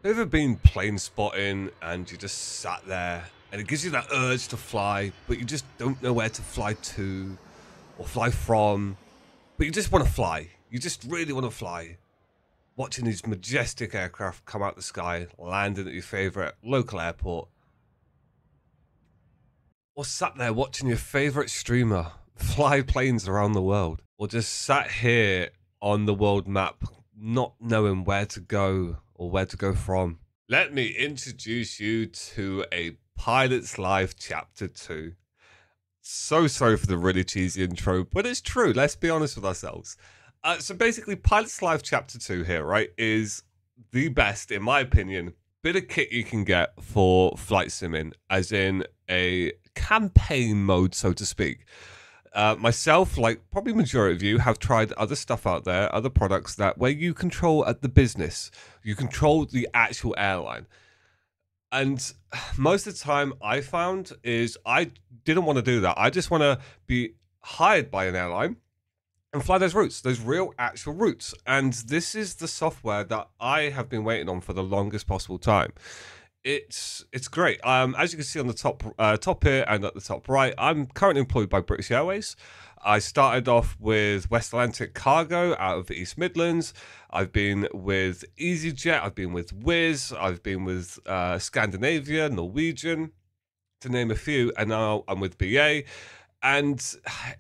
Ever been plane spotting and you just sat there and it gives you that urge to fly, but you just don't know where to fly to or fly from, but you just want to fly. You just really want to fly. Watching these majestic aircraft come out the sky, landing at your favorite local airport, or sat there watching your favorite streamer fly planes around the world, or just sat here on the world map, not knowing where to go or where to go from. Let me introduce you to A Pilot's Life Chapter 2. So sorry for the really cheesy intro, but it's true. Let's be honest with ourselves. So basically, Pilot's Life Chapter 2 here, right, is the best, in my opinion, bit of kit you can get for flight simming, as in a campaign mode, so to speak. Myself, like probably majority of you, have tried other stuff out there, other products that where you control at the business, you control the actual airline. And most of the time I found is I didn't want to do that. I just want to be hired by an airline and fly those routes, those real actual routes. And this is the software that I have been waiting on for the longest possible time. It's great. As you can see on the top here and at the top right, I'm currently employed by British Airways. I started off with West Atlantic Cargo out of the East Midlands. I've been with EasyJet. I've been with Wizz. I've been with Scandinavia, Norwegian, to name a few. And now I'm with BA. And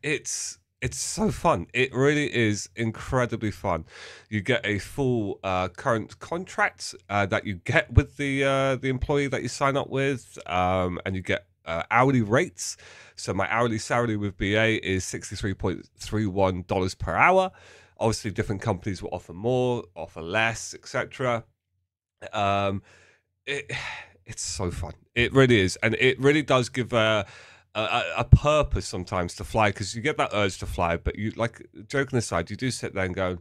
it's so fun. It really is incredibly fun. You get a full current contract that you get with the employee that you sign up with, and you get hourly rates. So my hourly salary with BA is $63.31 per hour. Obviously, different companies will offer more, offer less, etc. It's so fun. It really is, and it really does give a purpose sometimes to fly, because you get that urge to fly, but you, like, joking aside, you do sit there and go,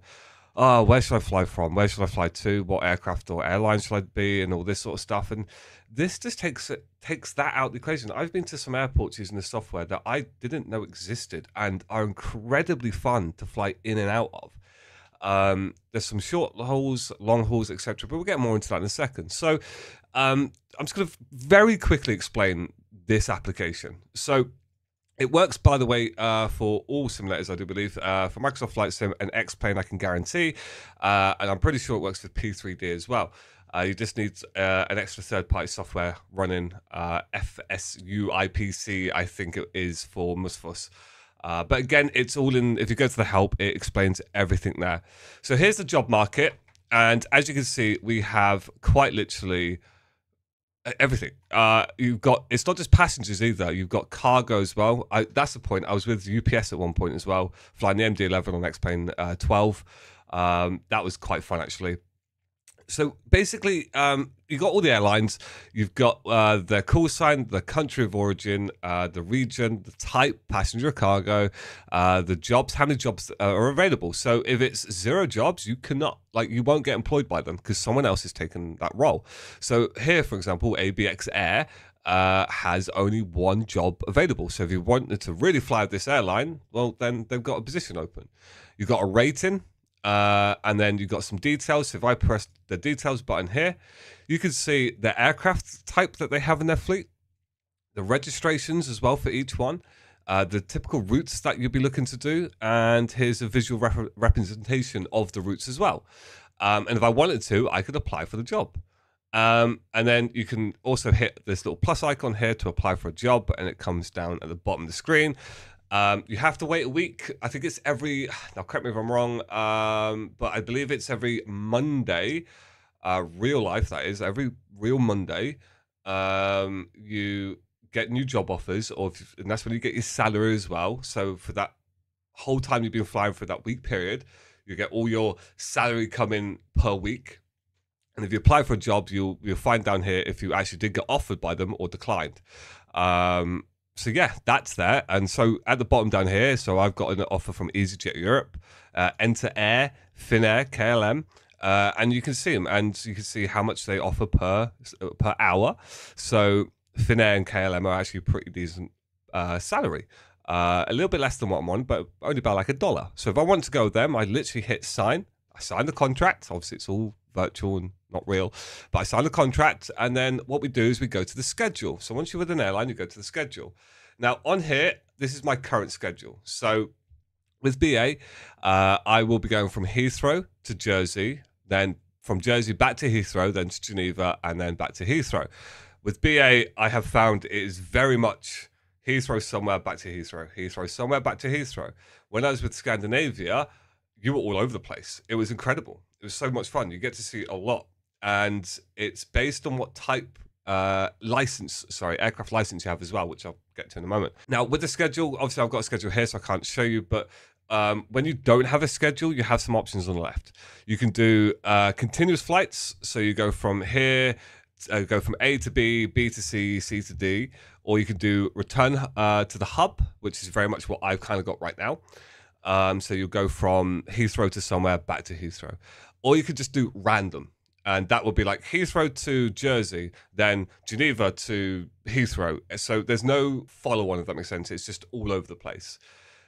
oh, where should I fly from? Where should I fly to? What aircraft or airline should I be? And all this sort of stuff. And this just takes that out of the equation. I've been to some airports using the software that I didn't know existed and are incredibly fun to fly in and out of. There's some short hauls, long hauls, etc. But we'll get more into that in a second. So I'm just going to very quickly explain this application. So it works, by the way, for all simulators, I do believe. For Microsoft Flight Sim and X-Plane, I can guarantee. And I'm pretty sure it works with P3D as well. You just need an extra third-party software running FSUIPC, I think it is, for MSFS. But again, it's all in, if you go to the help, it explains everything there. So here's the job market. And as you can see, we have quite literally everything. You've got, it's not just passengers either. You've got cargo as well. That's the point. I was with UPS at one point as well, flying the MD-11 on X-Plane 12. That was quite fun, actually. So basically, you've got all the airlines. You've got the call sign, the country of origin, the region, the type, passenger or cargo, the jobs, how many jobs are available. So if it's 0 jobs, you cannot, like, you won't get employed by them because someone else has taken that role. So here, for example, ABX Air has only 1 job available. So if you wanted to really fly with this airline, well, then they've got a position open. You've got a rating. And then you've got some details. So if I press the details button here, you can see the aircraft type that they have in their fleet, the registrations as well for each one, the typical routes that you'll be looking to do, and here's a visual representation of the routes as well. And if I wanted to, I could apply for the job. And then you can also hit this little plus icon here to apply for a job, and it comes down at the bottom of the screen. You have to wait a week. I think it's every, now correct me if I'm wrong, but I believe it's every Monday, real life that is, every real Monday, you get new job offers, and that's when you get your salary as well. So for that whole time you've been flying for that week period, you get all your salary coming per week. And if you apply for a job, you'll find down here if you actually did get offered by them or declined. So yeah, that's there. And so at the bottom down here, so I've got an offer from EasyJet Europe, Enter Air, Finnair, KLM, and you can see them, and you can see how much they offer per hour. So Finnair and KLM are actually pretty decent salary. A little bit less than what I'm on, but only by like $1. So if I want to go with them, I literally hit sign. I sign the contract. Obviously, it's all virtual and not real, but I sign the contract. And then what we do is we go to the schedule. So once you're with an airline, you go to the schedule. Now on here, this is my current schedule. So with BA, I will be going from Heathrow to Jersey, then from Jersey back to Heathrow, then to Geneva, and then back to Heathrow. With BA, I have found it is very much Heathrow somewhere, back to Heathrow, Heathrow somewhere, back to Heathrow. When I was with Scandinavia, you were all over the place. It was incredible. It was so much fun. You get to see a lot. And it's based on what type aircraft license you have as well, which I'll get to in a moment. Now, with the schedule, obviously I've got a schedule here, so I can't show you, but when you don't have a schedule, you have some options on the left. You can do continuous flights. So you go from here, go from A to B, B to C, C to D, or you can do return to the hub, which is very much what I've kind of got right now. So you'll go from Heathrow to somewhere, back to Heathrow. Or you could just do random. And that would be like Heathrow to Jersey, then Geneva to Heathrow. So there's no follow-on, if that makes sense. It's just all over the place.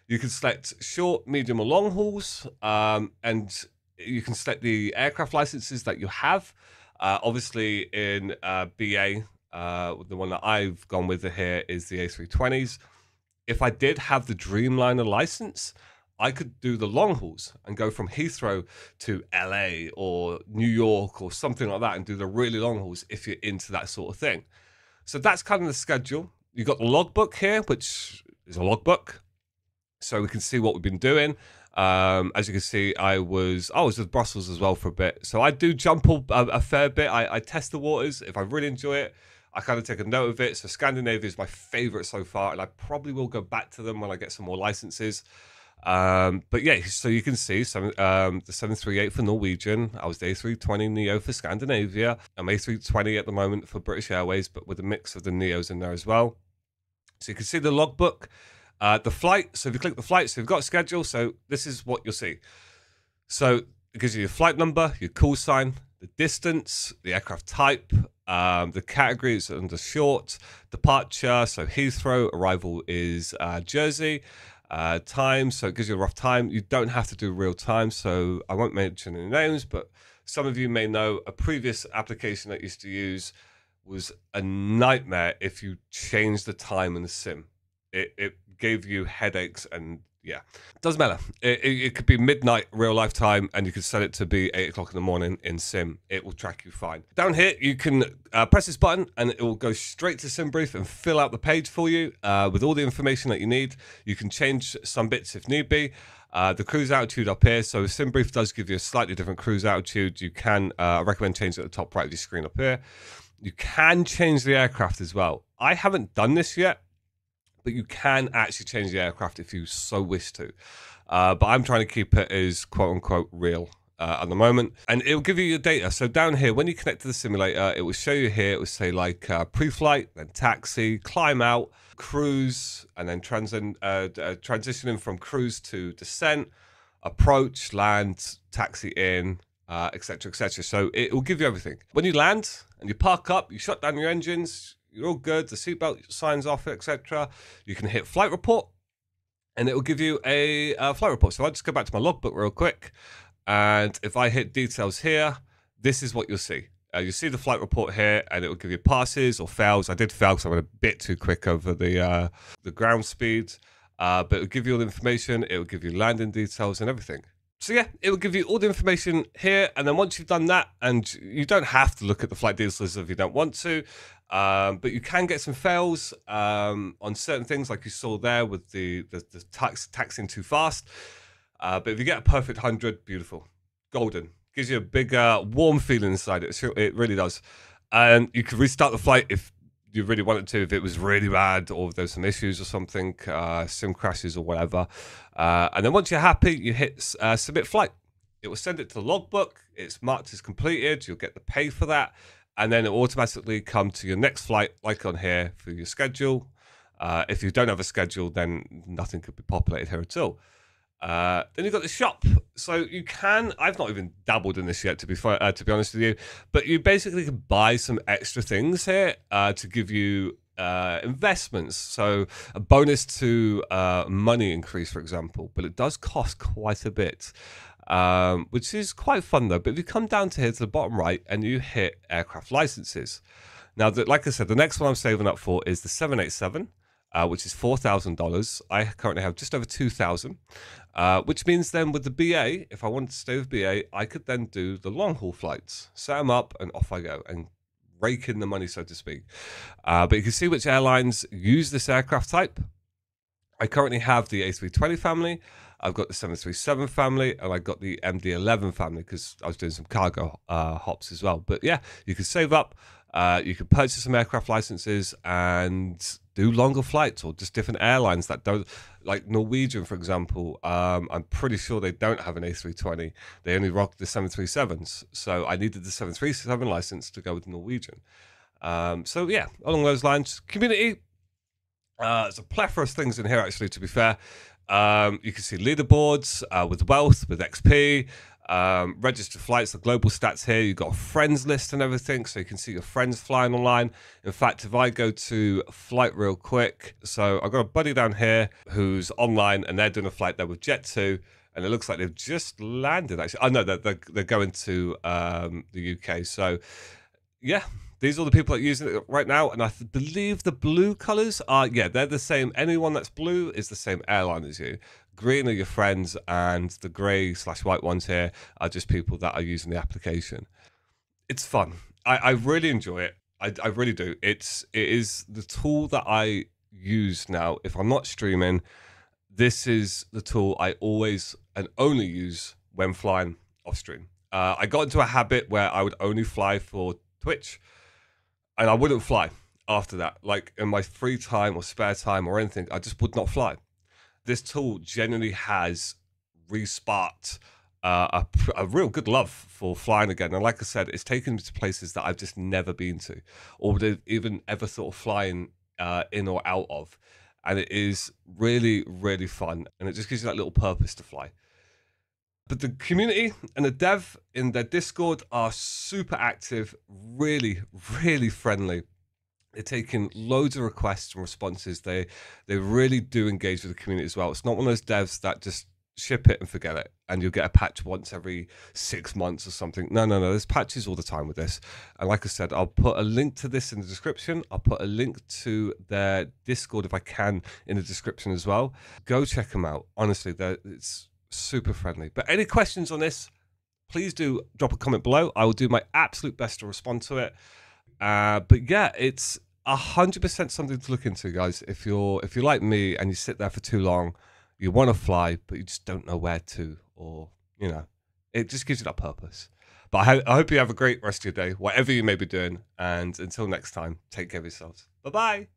You can select short, medium, or long hauls. And you can select the aircraft licenses that you have. Obviously, in BA, the one that I've gone with here is the A320s. If I did have the Dreamliner license, I could do the long hauls and go from Heathrow to LA or New York or something like that and do the really long hauls if you're into that sort of thing. So that's kind of the schedule. You've got the logbook here, which is a logbook. So we can see what we've been doing. As you can see, I was with Brussels as well for a bit. So I do jump a fair bit. I test the waters. If I really enjoy it, I kind of take a note of it. So Scandinavia is my favorite so far, and I probably will go back to them when I get some more licenses. But yeah, so you can see the 738 for Norwegian. I was the A320 Neo for Scandinavia. I'm A320 at the moment for British Airways, but with a mix of the Neos in there as well. So you can see the logbook, the flight. So if you click the flight, so you've got a schedule. So this is what you'll see. So it gives you your flight number, your call sign, the distance, the aircraft type, the categories under short, departure. So Heathrow, arrival is Jersey. Time, so it gives you a rough time. You don't have to do real time, so I won't mention any names, but some of you may know a previous application that I used to use was a nightmare if you changed the time in the sim. It gave you headaches, and yeah, doesn't matter. It could be midnight real life time, and you could set it to be 8 o'clock in the morning in sim. It will track you fine. Down here, you can press this button, and it will go straight to SimBrief and fill out the page for you with all the information that you need. You can change some bits if need be. The cruise altitude up here. So SimBrief does give you a slightly different cruise altitude. You can recommend changing it at the top right of your screen up here. You can change the aircraft as well. I haven't done this yet, but you can actually change the aircraft if you so wish to. But I'm trying to keep it as quote-unquote real at the moment. And it will give you your data. So down here, when you connect to the simulator, it will show you here, it will say like pre-flight, then taxi, climb out, cruise, and then transitioning from cruise to descent, approach, land, taxi in, etc., etc. So it will give you everything. When you land and you park up, you shut down your engines, you're all good, the seatbelt signs off, etc. You can hit flight report, and it will give you a flight report. So I'll just go back to my logbook real quick, and if I hit details here, this is what you'll see. You see the flight report here, and it will give you passes or fails. I did fail because I went a bit too quick over the ground speed, but it will give you all the information. It will give you landing details and everything. So yeah, it will give you all the information here, and then once you've done that, and you don't have to look at the flight details if you don't want to, but you can get some fails on certain things, like you saw there with the taxiing too fast. But if you get a perfect 100, beautiful, golden. Gives you a big warm feeling inside it. It really does. And you can restart the flight if you really wanted to, if it was really bad or if there's some issues or something, sim crashes or whatever. And then once you're happy, you hit submit flight. It will send it to the logbook. It's marked as completed. You'll get the pay for that. And then it will automatically come to your next flight, like on here, for your schedule. If you don't have a schedule, then nothing could be populated here at all. Then you've got the shop. So you can, I've not even dabbled in this yet, to be honest with you, but you basically can buy some extra things here to give you investments. So a bonus to money increase, for example, but it does cost quite a bit. which is quite fun though. But if you come down to here to the bottom right and you hit aircraft licenses, now, like I said, the next one I'm saving up for is the 787, which is $4,000. I currently have just over 2,000, which means then with the BA, if I wanted to stay with BA, I could then do the long haul flights, set them up, and off I go and rake in the money, so to speak. But you can see which airlines use this aircraft type. I currently have the A320 family, I've got the 737 family, and I got the MD-11 family because I was doing some cargo hops as well. But yeah, you can save up. You can purchase some aircraft licenses and do longer flights, or just different airlines that don't, like Norwegian, for example. I'm pretty sure they don't have an A320. They only rock the 737s. So I needed the 737 license to go with Norwegian. So yeah, along those lines, community. There's a plethora of things in here, actually, to be fair. You can see leaderboards with wealth, with XP. Registered flights, the global stats here. You've got a friends list and everything, so you can see your friends flying online. In fact, if I go to flight real quick, so I've got a buddy down here who's online and they're doing a flight there with Jet2, and it looks like they've just landed, actually. Oh no, they're going to the UK. So yeah, these are the people that are using it right now, and I believe the blue colors are, yeah, they're the same. Anyone that's blue is the same airline as you. Green are your friends, and the grey/white ones here are just people that are using the application. It's fun. I really enjoy it. I really do. It is the tool that I use now. If I'm not streaming, this is the tool I always and only use when flying off stream. I got into a habit where I would only fly for Twitch, and I wouldn't fly after that. Like in my free time or spare time or anything, I just would not fly. This tool genuinely has resparked a real good love for flying again. And like I said, it's taken me to places that I've just never been to, or would even ever thought of flying in or out of. And it is really, really fun. And it just gives you that little purpose to fly. But the community and the dev in their Discord are super active, really, really friendly. They're taking loads of requests and responses. They really do engage with the community as well. It's not one of those devs that just ship it and forget it, and you'll get a patch once every 6 months or something. No. There's patches all the time with this. And like I said, I'll put a link to this in the description. I'll put a link to their Discord, if I can, in the description as well. Go check them out. Honestly, it's super friendly. But any questions on this, please do drop a comment below. I will do my absolute best to respond to it. But yeah, it's 100% something to look into, guys. If you're like me and you sit there for too long, you want to fly, but you just don't know where to, or it just gives you that purpose. But I hope you have a great rest of your day, whatever you may be doing. And until next time, take care of yourselves. Bye bye.